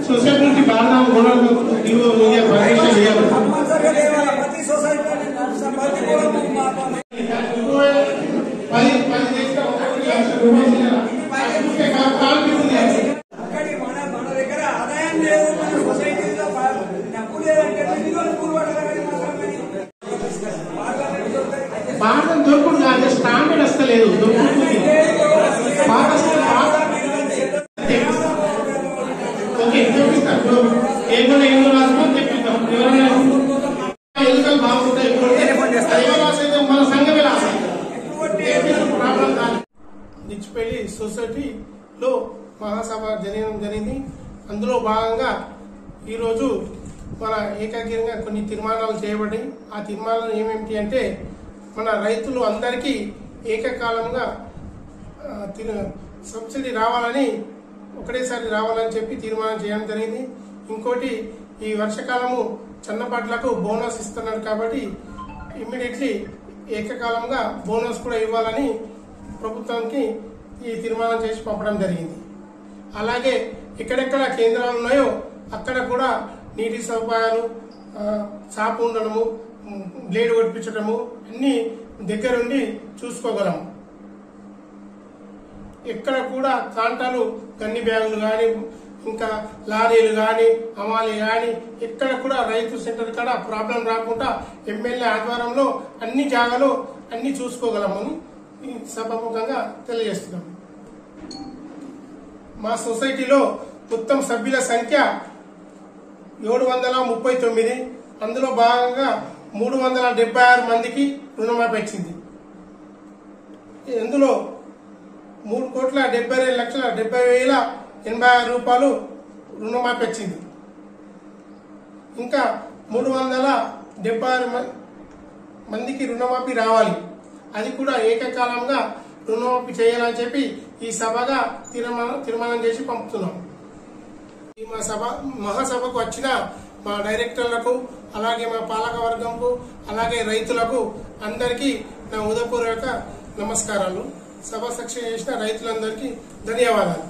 Society की बात ना बोला భారతం దొరుకుడు కాదు స్టాండర్డ్ వస్తలేదు ఓకే చూపిస్తాను ఏమో రాసుకొని తెప్పిస్తాం ఎవరైనా ఎన్నికలు బాగుంటాయి మన సంఘమే రాసాయి ప్రాబ్లం కాదు. నిచ్చిపల్లి సొసైటీలో మహాసభ జరగడం జరిగింది. అందులో భాగంగా ఈరోజు మన ఏకాగ్రంగా కొన్ని తీర్మానాలు చేయబడి ఆ తీర్మానాలు ఏమేమిటి అంటే మన రైతులు అందరికీ ఏకకాలంగా సబ్సిడీ రావాలని ఒకటేసారి రావాలని చెప్పి తీర్మానం చేయడం జరిగింది. ఇంకోటి ఈ వర్షకాలము చిన్నపాట్లకు బోనస్ ఇస్తున్నారు కాబట్టి ఇమ్మీడియట్లీ ఏకకాలంగా బోనస్ కూడా ఇవ్వాలని ప్రభుత్వానికి ఈ తీర్మానం చేసి పంపడం జరిగింది. అలాగే ఎక్కడెక్కడ కేంద్రాలు ఉన్నాయో అక్కడ కూడా నీటి సదుపాయాలు చాపు ఉండడము బ్లేడ్ కొట్టించడము అన్ని దగ్గరుండి చూసుకోగలము. ఎక్కడ కూడా కాంటాలు గన్ని బ్యాగులు కానీ ఇంకా లారీలు కానీ అమాలి కానీ ఎక్కడ కూడా రైతు సెంటర్ కాడ ప్రాబ్లం రాకుండా ఎమ్మెల్యే ఆధ్వర్యంలో అన్ని జాగాలో అన్ని చూసుకోగలమని సభాముఖంగా తెలియజేస్తున్నాం. మా సొసైటీలో మొత్తం సభ్యుల సంఖ్య 739. అందులో భాగంగా 376 మందికి రుణమాఫీ వచ్చింది. ఇందులో 3,72,70,086 రూపాయలు రుణమాఫీ వచ్చింది. ఇంకా 376 మందికి రుణమాఫీ రావాలి. అది కూడా ఏకకాలంగా రుణమాఫీ చేయాలని చెప్పి ఈ సభగా తీర్మానం చేసి పంపుతున్నాం. ఈ మహాసభకు వచ్చిన మా డైరెక్టర్లకు అలాగే మా పాలక వర్గంకు అలాగే రైతులకు అందరికీ నా ఉదయపూర్వక నమస్కారాలు. సభ సక్సెస్ చేసిన రైతులందరికీ ధన్యవాదాలు.